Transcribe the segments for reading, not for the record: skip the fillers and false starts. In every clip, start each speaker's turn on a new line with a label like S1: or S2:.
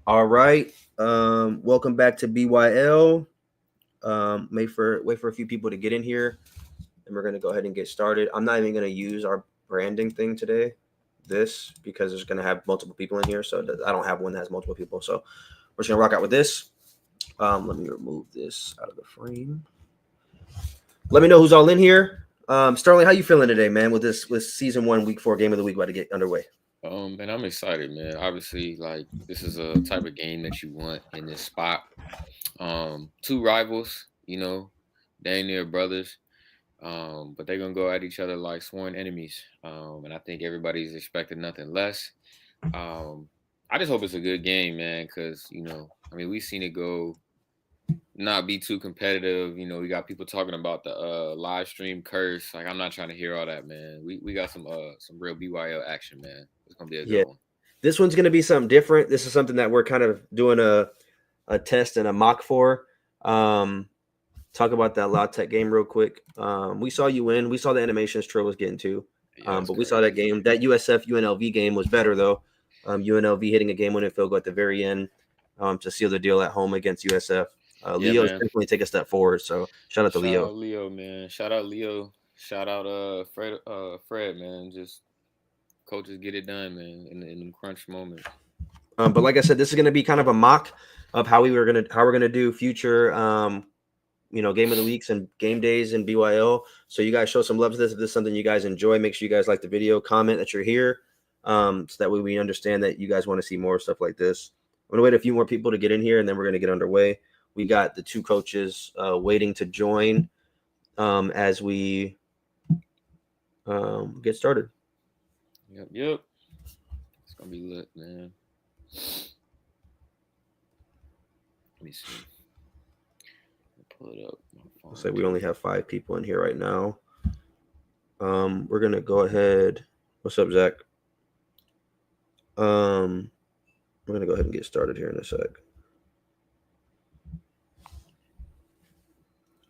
S1: All right. Welcome back to BYL. Wait for a few people to get in here, and we're gonna go ahead and get started. I'm not even gonna use our branding thing today, because it's gonna have multiple people in here, so I don't have one that has multiple people. So we're just gonna rock out with this. Let me remove this out of the frame. Let me know who's all in here. Sterling, how you feeling today, man? With season one, week four, game of the week about to get underway.
S2: And I'm excited, man. Obviously, like this is a type of game that you want in this spot. Two rivals, dang near brothers. But they're gonna go at each other like sworn enemies. And I think everybody's expecting nothing less. Um, I just hope it's a good game, man, because I mean, we've seen it go not be too competitive. We got people talking about the live stream curse. Like, I'm not trying to hear all that, man. We got some real BYL action, man. It's gonna be a
S1: Yeah,
S2: good one.
S1: this one's gonna be something different. This is something that we're kind of doing a test and a mock for. Um, talk about that La Tech game real quick. We saw you win. We saw the animations Trill was getting to.
S2: Yeah, it's
S1: But we saw that
S2: crazy.
S1: game. That USF UNLV game was better though. UNLV hitting a game winning field goal at the very end to seal the deal at home against USF.
S2: Yeah,
S1: Leo's
S2: man.
S1: definitely take a step forward. So shout out to
S2: Shout
S1: Leo.
S2: out Leo, man. Shout out Leo. Shout out Fred, man. Just coaches get it done, man, in them crunch moments.
S1: But like I said, this is going to be kind of a mock of how we're gonna do future game of the weeks and game days in BYL. So you guys show some love to this. If this is something you guys enjoy, make sure you guys like the video, comment that you're here, so that way we understand that you guys want to see more stuff like this. I'm gonna wait a few more people to get in here, and then we're gonna get underway. We got the two coaches waiting to join as we get started.
S2: Yep. It's gonna be lit, man. Let me see. Pull it up. My
S1: Looks
S2: phone
S1: like we only
S2: too.
S1: have 5 people in here right now. We're gonna go ahead. What's up, Zach? Um, we're gonna go ahead and get started here in a sec.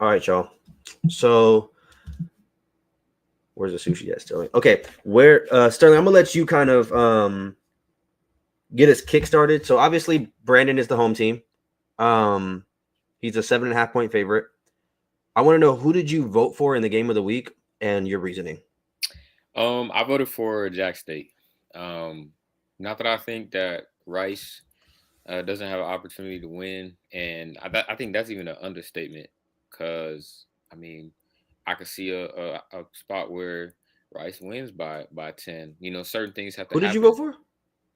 S1: All right, y'all. So where's the sushi at, Sterling? Okay, where Sterling, I'm gonna let you kind of get us kick started. So obviously Brandon is the home team. Um, he's a 7.5 point favorite. I want to know, who did you vote for in the game of the week and your reasoning.
S2: I voted for Jack State. Um, Not that I think that Rice doesn't have an opportunity to win, and I think that's even an understatement. Because I mean, I could see a spot where Rice wins by 10. Certain things have to
S1: Who did you vote
S2: happen.
S1: for?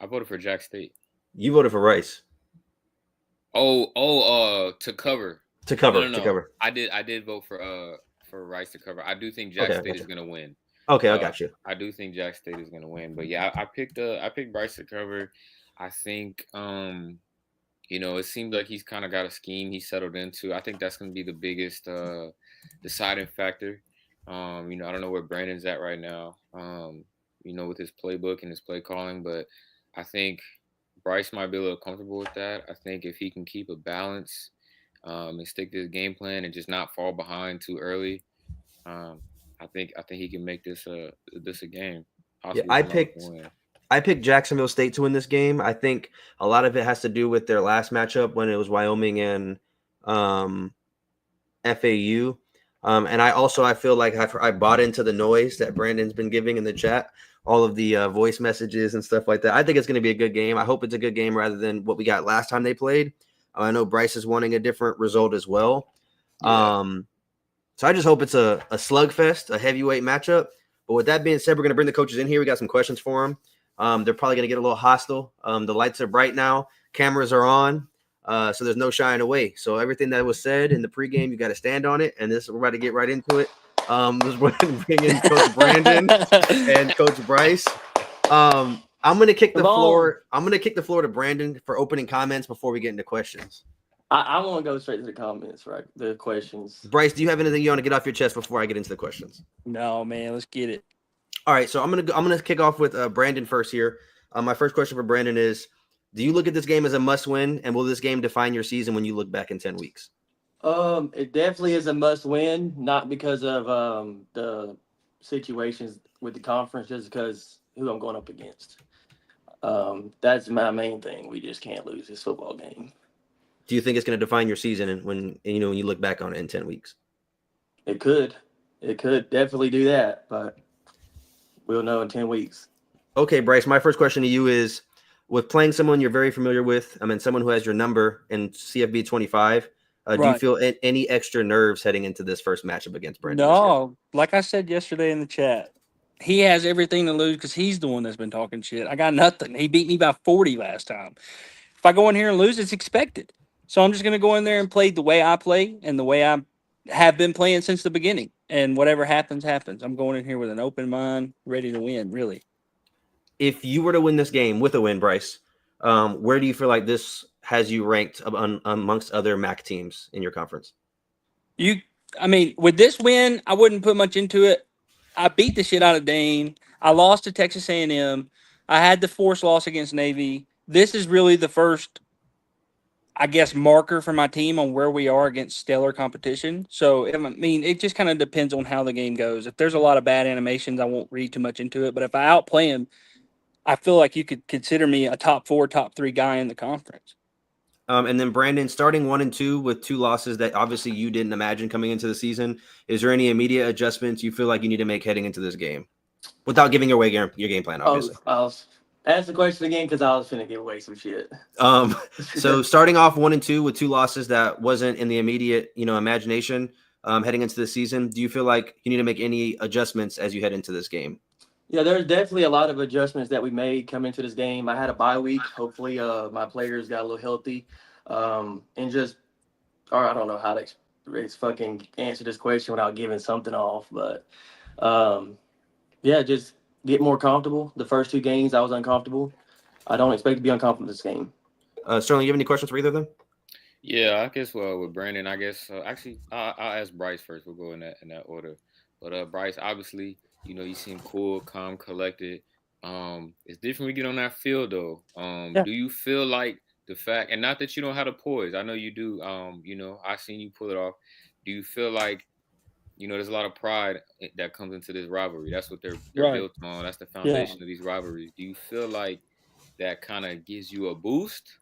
S2: I voted for Jack State.
S1: You voted for Rice
S2: To cover.
S1: to
S2: No,
S1: cover.
S2: no,
S1: To
S2: no.
S1: cover.
S2: I did vote for Rice to cover. I do think Jack
S1: Okay, I
S2: State
S1: got
S2: is
S1: you.
S2: gonna win.
S1: Okay, I
S2: Uh,
S1: got you.
S2: I do think Jack State is gonna win. But yeah, I picked Bryce to cover. I think it seems like he's kind of got a scheme he's settled into. I think that's gonna be the biggest deciding factor. I don't know where Brandon's at right now. With his playbook and his play calling, but I think Bryce might be a little comfortable with that. I think if he can keep a balance and stick to his game plan and just not fall behind too early, um, I think he can make this a game,
S1: Yeah,
S2: possibly
S1: I
S2: come out with a
S1: picked
S2: win.
S1: I picked Jacksonville State to win this game. I think a lot of it has to do with their last matchup when it was Wyoming and um, FAU. And I feel like I bought into the noise that Brandon's been giving in the chat, all of the voice messages and stuff like that. I think it's going to be a good game. I hope it's a good game rather than what we got last time they played. I know Bryce is wanting a different result as well.
S2: Yeah,
S1: Um, so I just hope it's a slugfest, a heavyweight matchup. But with that being said, we're going to bring the coaches in here. We got some questions for them. They're probably going to get a little hostile. The lights are bright now. Cameras are on. So there's no shying away. So everything that was said in the pregame, you got to stand on it. And we're about to get right into it. Let's bring in Coach Brandon and Coach Bryce. I'm gonna kick the
S3: Come on.
S1: floor. I'm gonna kick the floor to Brandon for opening comments before we get into questions.
S3: I want to go straight to the comments, right? The questions.
S1: Bryce, do you have anything you want to get off your chest before I get into the questions?
S3: No, man, let's get it.
S1: All right, so I'm gonna kick off with Brandon first here. My first question for Brandon is: do you look at this game as a must-win, and will this game define your season when you look back in 10 weeks?
S3: It definitely is a must win, not because of the situations with the conference, just because who I'm going up against. That's my main thing. We just can't lose this football game.
S1: Do you think it's going to define your season and when you look back on it in 10 weeks?
S3: It could. It could definitely do that, but we'll know in 10 weeks.
S1: Okay, Bryce, my first question to you is, with playing someone you're very familiar with, I mean, someone who has your number in CFB 25, do you
S4: Right.
S1: feel any extra nerves heading into this first matchup against Brandon this year?
S4: No, like I said yesterday in the chat, he has everything to lose because he's the one that's been talking shit. I got nothing. He beat me by 40 last time. If I go in here and lose, it's expected. So I'm just going to go in there and play the way I play and the way I have been playing since the beginning. And whatever happens, happens. I'm going in here with an open mind, ready to win, really.
S1: If you were to win this game with a win, Bryce, where do you feel like this has you ranked amongst other MAC teams in your conference?
S4: With this win, I wouldn't put much into it. I beat the shit out of Dane. I lost to Texas A&M. I had the forced loss against Navy. This is really the first, I guess, marker for my team on where we are against stellar competition. So, it just kind of depends on how the game goes. If there's a lot of bad animations, I won't read too much into it. But if I outplay him, I feel like you could consider me a top 4, top 3 guy in the conference.
S1: And then Brandon, starting 1-2 with 2 losses that obviously you didn't imagine coming into the season, is there any immediate adjustments you feel like you need to make heading into this game, without giving away your game plan, obviously?
S3: I'll ask the question again because I was finna give away some shit.
S1: So starting off 1-2 with 2 losses that wasn't in the immediate, imagination, heading into the season, do you feel like you need to make any adjustments as you head into this game?
S3: Yeah, there's definitely a lot of adjustments that we made coming into this game. I had a bye week. Hopefully, my players got a little healthy, and just, or I don't know how to fucking answer this question without giving something off, but yeah, just get more comfortable. The first 2 games, I was uncomfortable. I don't expect to be uncomfortable this game.
S1: Sterling, you have any questions for either of them?
S2: Yeah, I guess with Brandon, I guess actually I'll ask Bryce first. We'll go in that order. But Bryce, obviously, you seem cool, calm, collected. It's different when we get on that field though.
S4: Yeah.
S2: Do you feel like the fact, and not that you don't have the poise, I know you do. I've seen you pull it off. Do you feel like there's a lot of pride that comes into this rivalry? That's what they're
S4: Right.
S2: built on. That's the foundation of these rivalries. Do you feel like that kind of gives you a boost,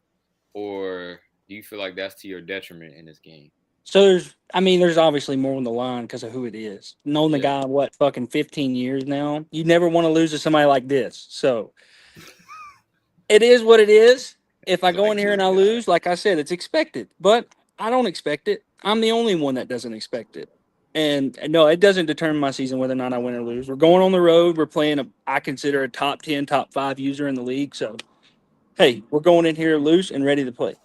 S2: or do you feel like that's to your detriment in this game?
S4: So there's obviously more on the line because of who it is. Known the
S2: Yeah.
S4: guy, fucking 15 years now. You never want to lose to somebody like this. So it is what it is. If I go in here and I lose, like I said, it's expected. But I don't expect it. I'm the only one that doesn't expect it. And no, it doesn't determine my season whether or not I win or lose. We're going on the road. We're playing I consider a top 10, top 5 user in the league. So, hey, we're going in here loose and ready to play.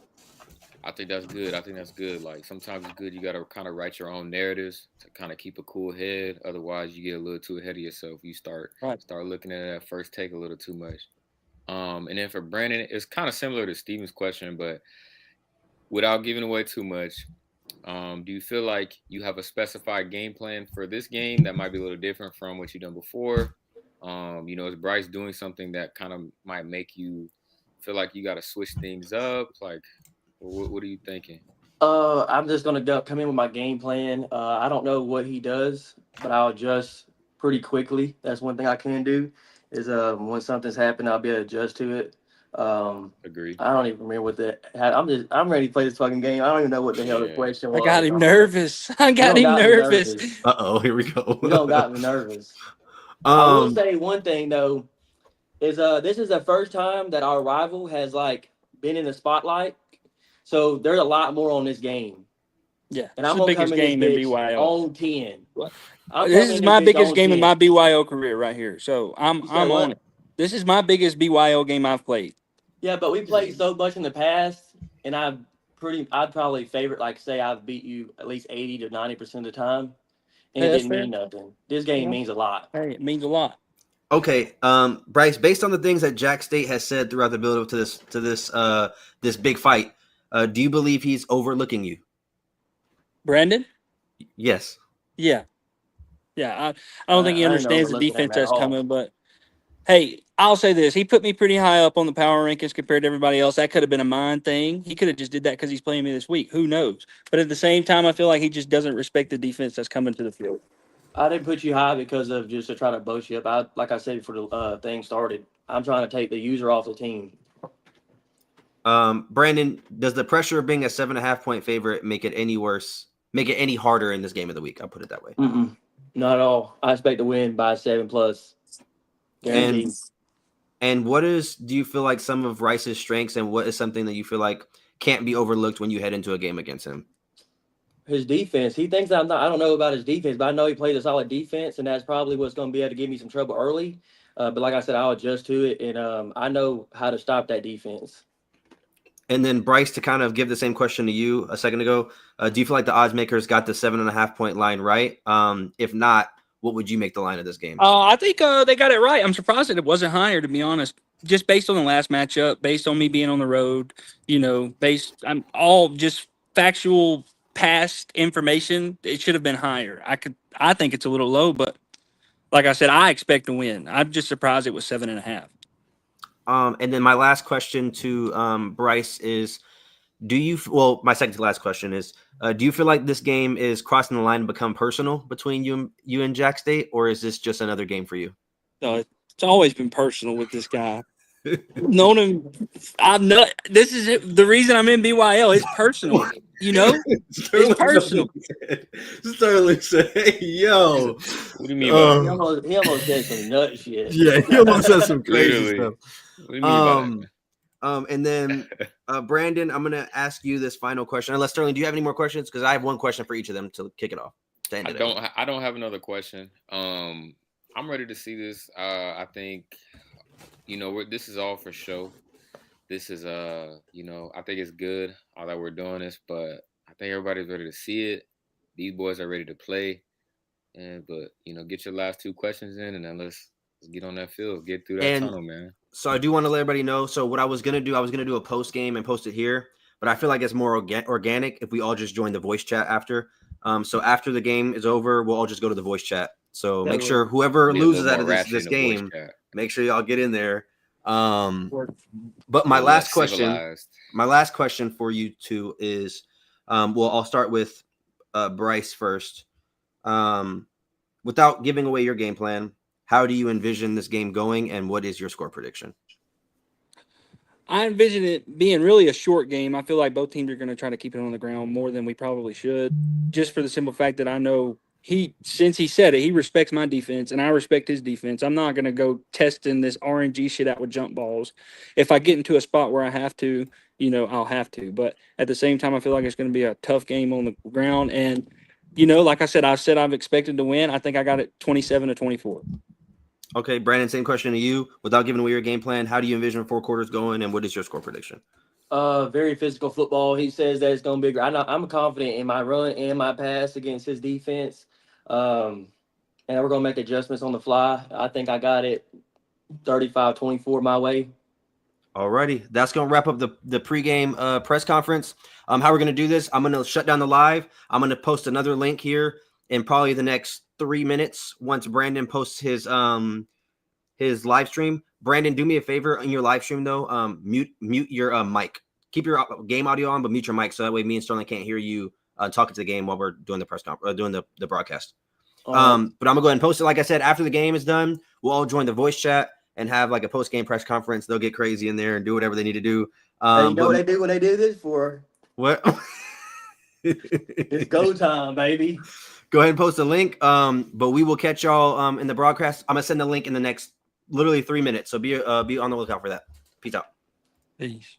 S2: I think that's good. I think that's good. Like sometimes it's good. You got to kind of write your own narratives to kind of keep a cool head. Otherwise, you get a little too ahead of yourself. You start looking at that first take a little too much. And then for Brandon, it's kind of similar to Steven's question, but without giving away too much, do you feel like you have a specified game plan for this game that might be a little different from what you've done before? Is Bryce doing something that kind of might make you feel like you got to switch things up? Like, what are you thinking?
S3: I'm just gonna come in with my game plan. I don't know what he does, but I'll adjust pretty quickly. That's one thing I can do. Is when something's happened, I'll be able to adjust to it.
S2: Agreed.
S3: I don't even remember what I'm ready to play this fucking game. I don't even know what the hell the question was.
S4: I got him nervous. I got him nervous.
S1: Here we go.
S3: You don't got me nervous. I will say one thing though, is this is the first time that our rival has been in the spotlight. So there's a lot more on this game.
S4: Yeah,
S3: and I'm gonna come in this bitch on 10.
S4: This is my biggest game in my BYO career right here. So I'm on it. This is my biggest BYO game I've played.
S3: Yeah, but we played so much in the past, and I'd probably favorite say I've beat you at least 80 to 90% of the time, and it didn't mean nothing. This game means a lot.
S4: Hey, it means a lot.
S1: Okay, Bryce. Based on the things that Jack State has said throughout the build-up to this big fight, do you believe he's overlooking you?
S4: Brandon?
S1: Yes.
S4: Yeah. I don't think he understands the defense that's coming, but hey, I'll say this. He put me pretty high up on the power rankings compared to everybody else. That could have been a mind thing. He could have just did that because he's playing me this week. Who knows? But at the same time, I feel like he just doesn't respect the defense that's coming to the field.
S3: I didn't put you high because of just to try to boast you up. Like I said before the thing started, I'm trying to take the user off the team.
S1: Brandon, does the pressure of being a 7.5 point favorite make it any worse? Make it any harder in this game of the week? I'll put it that way.
S3: Not at all. I expect to win by 7+. Guaranteed.
S1: And what do you feel like some of Rice's strengths, and what is something that you feel like can't be overlooked when you head into a game against him?
S3: His defense. He thinks I don't know about his defense, but I know he plays a solid defense, and that's probably what's going to be able to give me some trouble early. But like I said, I'll adjust to it, and I know how to stop that defense.
S1: And then Bryce, to kind of give the same question to you a second ago, do you feel like the odds makers got the 7.5 point line right? If not, what would you make the line of this game?
S4: I think they got it right. I'm surprised that it wasn't higher, to be honest. Just based on the last matchup, based on me being on the road, I'm all just factual past information. It should have been higher. I think it's a little low, but like I said, I expect to win. I'm just surprised it was 7.5.
S1: And then my last question to Bryce is, my second to last question is, do you feel like this game is crossing the line to become personal between you and Jack State, or is this just another game for you?
S4: No, it's always been personal with this guy. Known him. This is it. The reason I'm in BYL. It's personal. It's personal.
S1: Sterling said, "Hey, yo,
S2: what do you mean by that?
S3: He almost said some nut shit.
S1: Yeah, he almost said some crazy stuff.
S2: What do you mean by that?
S1: And then Brandon, I'm gonna ask you this final question. Unless Sterling, do you have any more questions? Because I have one question for each of them to kick it off.
S2: I don't have another question. I'm ready to see this. I think this is all for show. This is I think it's good all that we're doing this, but I think everybody's ready to see it. These boys are ready to play, but get your last two questions in, and then let's get on that field, get through that tunnel, man.
S1: So I do want to let everybody know. So what I was gonna do a post game and post it here, but I feel like it's more organic if we all just join the voice chat after. So after the game is over, we'll all just go to the voice chat. So make sure whoever loses out of this game, make sure y'all get in there. But my last question for you two is, I'll start with Bryce first. Without giving away your game plan, how do you envision this game going, and what is your score prediction?
S4: I envision it being really a short game. I feel like both teams are going to try to keep it on the ground more than we probably should, just for the simple fact that I know since he said it, he respects my defense, and I respect his defense. I'm not going to go testing this RNG shit out with jump balls. If I get into a spot where I have to, I'll have to. But at the same time, I feel like it's going to be a tough game on the ground. And, like I said, I've expected to win. I think I got it 27-24.
S1: Okay, Brandon, same question to you. Without giving away your game plan, how do you envision 4 quarters going, and what is your score prediction?
S3: Very physical football. He says that it's going to be great. I'm confident in my run and my pass against his defense. And we're going to make adjustments on the fly. I think I got it 35-24 my way.
S1: Alrighty, that's going to wrap up the pregame press conference. How we're going to do this, I'm going to shut down the live. I'm going to post another link here in probably the next 3 minutes once Brandon posts his live stream. Brandon, do me a favor in your live stream though. Mute your mic. Keep your game audio on, but mute your mic so that way me and Sterling can't hear you talking to the game while we're doing the press conference, doing the broadcast. But I'm gonna go ahead and post it. Like I said, after the game is done, we'll all join the voice chat and have like a post game press conference. They'll get crazy in there and do whatever they need to do.
S3: What they do when they do this for?
S1: What?
S3: It's go time, baby.
S1: Go ahead and post a link. But we will catch y'all in the broadcast. I'm gonna send the link in the next literally 3 minutes. So be on the lookout for that. Peace out.
S4: Peace.